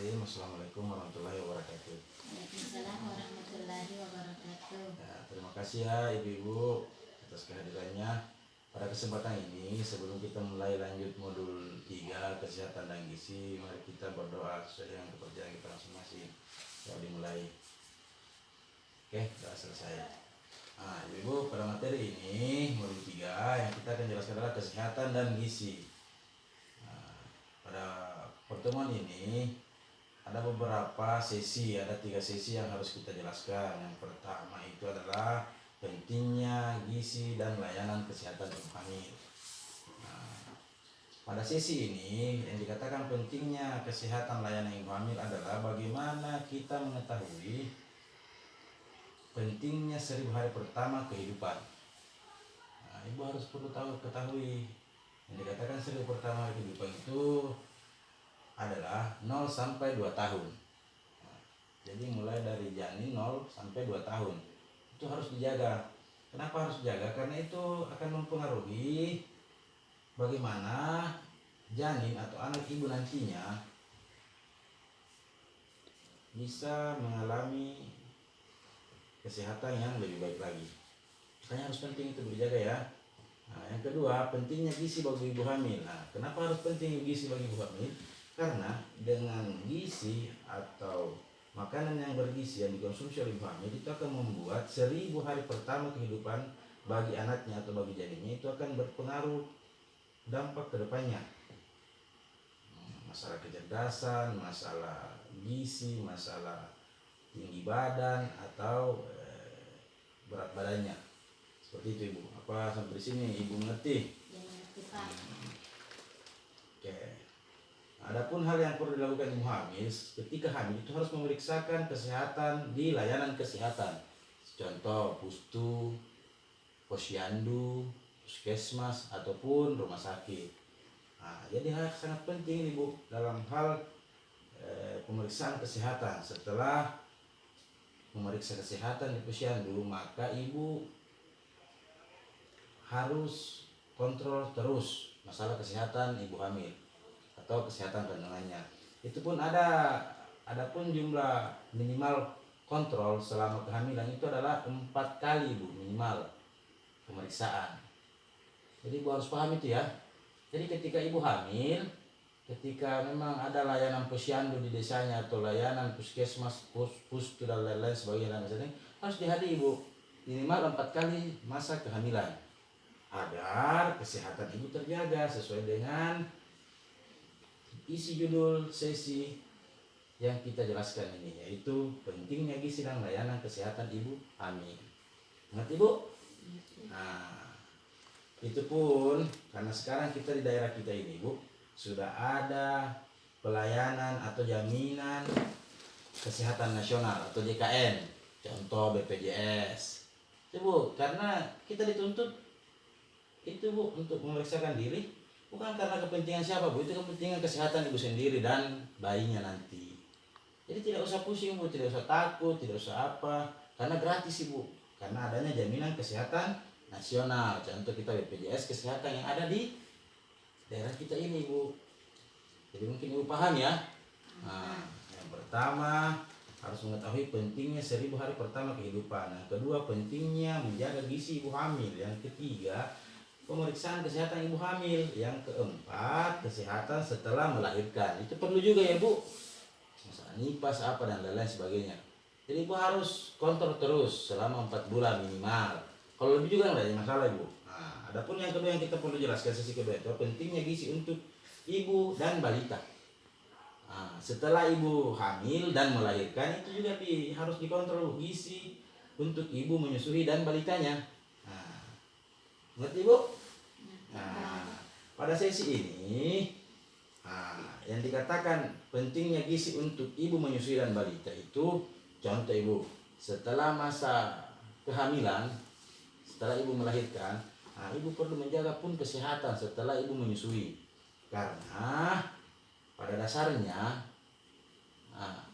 Bismillahirrahmanirrahim. Assalamualaikum warahmatullahi wabarakatuh. Waalaikumsalam warahmatullahi wabarakatuh. Ya, terima kasih ya ibu-ibu atas kehadirannya. Pada kesempatan ini sebelum kita mulai lanjut modul 3 kesehatan dan gizi, mari kita berdoa sesuai dengan kepercayaan kita masing-masing. Ya, dimulai. Oke, sudah selesai. Nah, ibu-ibu, pada materi ini modul 3 yang kita akan jelaskan adalah kesehatan dan gizi. Nah, pada pertemuan ini ada beberapa sesi, ada 3 sesi yang harus kita jelaskan. Yang pertama itu adalah pentingnya gizi dan layanan kesehatan ibu hamil. Nah, pada sesi ini yang dikatakan pentingnya kesehatan layanan ibu hamil adalah bagaimana kita mengetahui pentingnya 1000 hari pertama kehidupan. Nah, ibu harus perlu ketahui yang dikatakan 1000 pertama kehidupan itu adalah 0 sampai 2 tahun. Nah, jadi mulai dari janin 0 sampai 2 tahun itu harus dijaga. Kenapa harus dijaga? Karena itu akan mempengaruhi bagaimana janin atau anak ibu nantinya bisa mengalami kesehatan yang lebih baik lagi. Makanya harus penting itu dijaga ya. Nah, yang kedua, pentingnya gizi bagi ibu hamil. Nah, kenapa harus penting gizi bagi ibu hamil? Karena dengan gizi atau makanan yang bergizi yang dikonsumsi oleh ibu hamil itu akan membuat 1000 hari pertama kehidupan bagi anaknya atau bagi janinnya itu akan berpengaruh dampak ke depannya. Masalah kecerdasan, masalah gizi, masalah tinggi badan atau berat badannya. Seperti itu ibu. Apa sampai sini ibu mengerti? Ya, mengerti Pak. Oke. Adapun hal yang perlu dilakukan ibu hamil ketika hamil itu harus memeriksakan kesehatan di layanan kesehatan. Contoh pustu, posyandu, puskesmas ataupun rumah sakit. Nah, jadi hal sangat penting ibu dalam hal pemeriksaan kesehatan. Setelah memeriksa kesehatan di posyandu, maka ibu harus kontrol terus masalah kesehatan ibu hamil atau kesehatan kandungannya. Itu pun adapun jumlah minimal kontrol selama kehamilan itu adalah 4 kali ibu minimal pemeriksaan. Jadi ibu harus paham itu ya. Jadi ketika ibu hamil, ketika memang ada layanan posyandu di desanya atau layanan puskesmas, pustu dan lain-lain sebagainya harus dihadiri ibu minimal 4 kali masa kehamilan agar kesehatan ibu terjaga sesuai dengan isi judul sesi yang kita jelaskan ini, yaitu pentingnya gizi dan layanan kesehatan ibu hamil. Ngerti bu? Nah, itu pun karena sekarang kita di daerah kita ini bu sudah ada pelayanan atau jaminan kesehatan nasional atau JKN, contoh BPJS. Itu bu, karena kita dituntut itu bu untuk memeriksakan diri bukan karena kepentingan siapa bu, itu kepentingan kesehatan ibu sendiri dan bayinya nanti. Jadi tidak usah pusing bu, tidak usah takut, tidak usah apa, karena gratis ibu, karena adanya jaminan kesehatan nasional. Contoh kita BPJS kesehatan yang ada di daerah kita ini bu. Jadi mungkin ibu paham ya. Nah, yang pertama harus mengetahui pentingnya 1000 hari pertama kehidupan. Yang kedua pentingnya menjaga gizi ibu hamil. Yang ketiga pemeriksaan kesehatan ibu hamil. Yang keempat kesehatan setelah melahirkan. Itu perlu juga ya bu. Masalah nifas apa dan lain-lain sebagainya. Jadi ibu harus kontrol terus selama 4 bulan minimal. Kalau lebih juga nggak ada masalah ibu. Nah, adapun yang kedua yang kita perlu jelaskan sesi kedua itu pentingnya gizi untuk ibu dan balita. Nah, setelah ibu hamil dan melahirkan itu juga harus dikontrol gizi untuk ibu menyusui dan balitanya. Nah, ngerti bu? Nah, pada sesi ini yang dikatakan pentingnya gizi untuk ibu menyusui dan balita itu contoh ibu setelah masa kehamilan, setelah ibu melahirkan, ibu perlu menjaga pun kesehatan setelah ibu menyusui. Karena pada dasarnya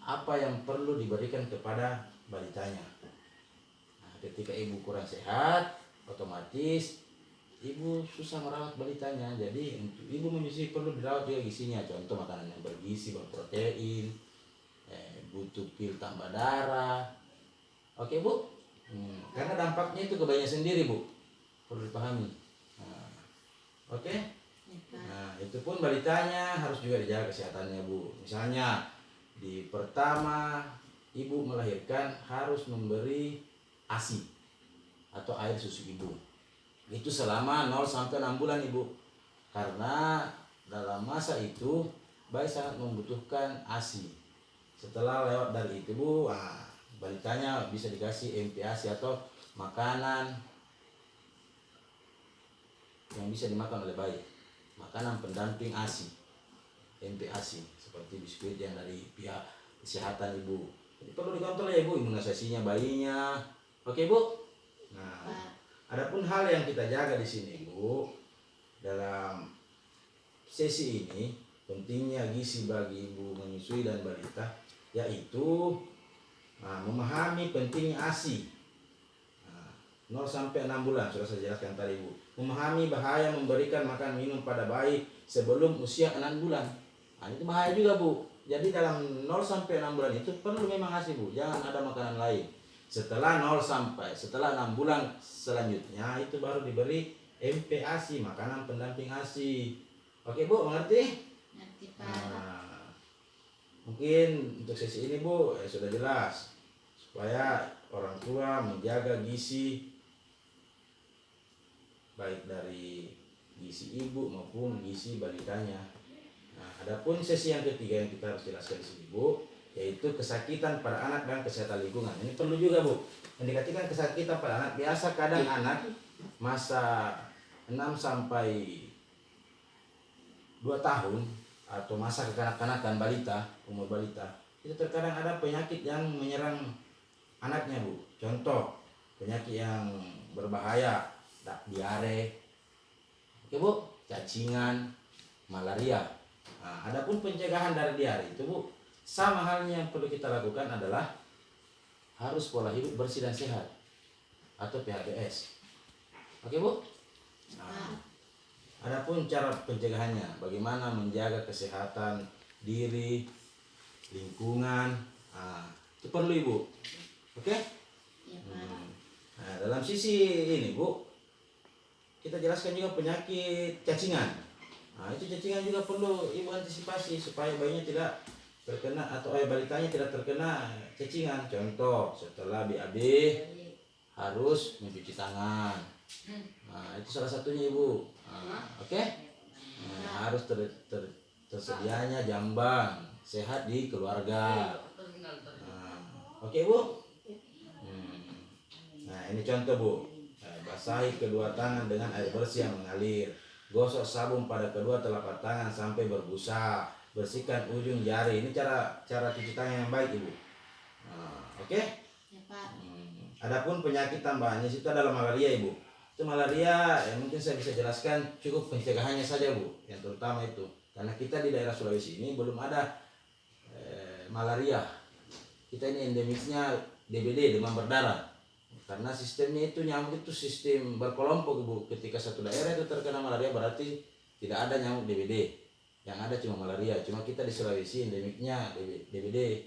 apa yang perlu diberikan kepada balitanya. Nah, ketika ibu kurang sehat, otomatis ibu susah merawat balitanya. Jadi untuk ibu menyusui perlu dirawat juga gizinya. Contoh makanan yang bergizi, berprotein, butuh pil tambah darah. Oke Bu. Karena dampaknya itu ke bayinya sendiri Bu, perlu dipahami. Nah, oke. Ya, Pak. Nah, itu pun balitanya harus juga dijaga kesehatannya Bu. Misalnya di pertama ibu melahirkan harus memberi ASI atau air susu ibu. Itu selama 0 sampai 6 bulan Ibu. Karena dalam masa itu bayi sangat membutuhkan ASI. Setelah lewat dari itu Bu, balitanya bisa dikasih MPASI atau makanan yang bisa dimakan oleh bayi, makanan pendamping ASI, MPASI, seperti biskuit yang dari pihak kesehatan ibu. Jadi perlu dikontrol ya ibu, imunisasinya bayinya. Oke Bu. Nah, Pak. adapun hal yang kita jaga di sini Bu, dalam sesi ini pentingnya gizi bagi ibu menyusui dan balita, yaitu memahami pentingnya ASI. 0 sampai 6 bulan sudah saya jelaskan tadi Bu. Memahami bahaya memberikan makan minum pada bayi sebelum usia 6 bulan. Itu bahaya juga Bu. Jadi dalam 0 sampai 6 bulan itu perlu memang ASI Bu. Jangan ada makanan lain. Setelah 6 bulan selanjutnya itu baru diberi MPASI, makanan pendamping ASI. Oke Bu, mengerti? Nanti Pak. Mungkin untuk sesi ini Bu sudah jelas, supaya orang tua menjaga gizi baik dari gizi ibu maupun gizi balitanya. Nah, adapun sesi yang ketiga yang kita harus jelaskan di sini Bu, yaitu kesakitan pada anak dan kesehatan lingkungan. Ini perlu juga Bu. Yang dikatakan kesakitan pada anak, biasa kadang anak masa 6 sampai 2 tahun atau masa kekanak-kanakan balita, umur balita, itu terkadang ada penyakit yang menyerang anaknya Bu. Contoh, penyakit yang berbahaya, diare, oke Bu, cacingan, malaria. Nah, adapun pencegahan dari diare itu Bu, sama halnya yang perlu kita lakukan adalah harus pola hidup bersih dan sehat atau PHBS. Oke Bu? Nah, adapun cara pencegahannya, bagaimana menjaga kesehatan diri, lingkungan, itu perlu Ibu. Oke? Ya, Pak. Nah, dalam sisi ini Bu, kita jelaskan juga penyakit cacingan. Nah, itu cacingan juga perlu ibu antisipasi supaya bayinya tidak terkena atau balitanya tidak terkena cacingan. Contoh, setelah BAB harus mencuci tangan. Nah, itu salah satunya ibu. Oke? Nah, harus tersedianya jamban sehat di keluarga. Oke Bu? Nah, ini contoh Bu. Basahi kedua tangan dengan air bersih yang mengalir. Gosok sabun pada kedua telapak tangan sampai berbusa. Bersihkan ujung jari. Ini cara cuci tangan yang baik Ibu. Oke? Ya, Pak. Adapun penyakit tambahannya itu adalah malaria Ibu. Itu malaria mungkin saya bisa jelaskan cukup pencegahannya saja Bu. Yang terutama itu. Karena kita di daerah Sulawesi ini belum ada malaria. Kita ini endemiknya DBD, demam berdarah. Karena sistemnya itu nyamuk itu sistem berkelompok Ibu. Ketika satu daerah itu terkena malaria berarti tidak ada nyamuk DBD. Yang ada cuma malaria. Cuma kita di Sulawesi endemiknya DBD.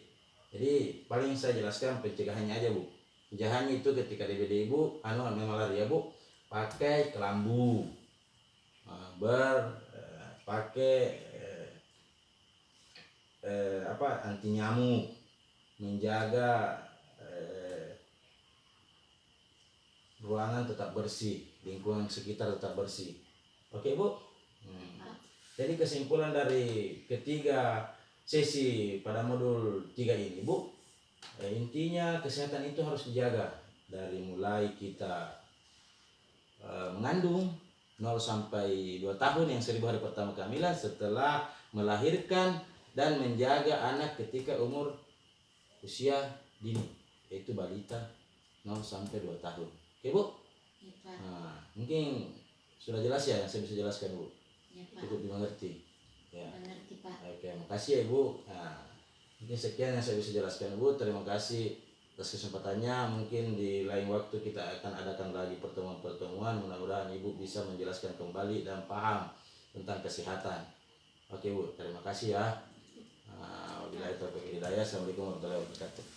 Jadi paling saya jelaskan pencegahannya aja Bu. Pencegahannya itu ketika DBD Ibu, malaria Bu, pakai kelambu, pakai anti nyamuk, menjaga ruangan tetap bersih, lingkungan sekitar tetap bersih. Oke Bu? Jadi kesimpulan dari ketiga sesi pada modul 3 ini Bu, intinya kesehatan itu harus dijaga dari mulai kita mengandung 0 sampai 2 tahun yang 1000 hari pertama kehamilan, setelah melahirkan dan menjaga anak ketika umur usia dini, yaitu balita 0 sampai 2 tahun. Oke Bu? Ya, Pak. Nah, mungkin sudah jelas ya yang saya bisa jelaskan Bu. Ya, Pak. Cukup dimengerti. Ya. Mengerti Pak. Oke, makasih ya Ibu. Nah, mungkin sekian yang saya bisa jelaskan Bu. Terima kasih atas kesempatannya. Mungkin di lain waktu kita akan adakan lagi pertemuan-pertemuan. Mudah-mudahan Ibu bisa menjelaskan kembali dan paham tentang kesehatan. Oke Bu, terima kasih ya. Wabillahi Wabillahi taufiq wal hidayah. Assalamualaikum warahmatullahi wabarakatuh.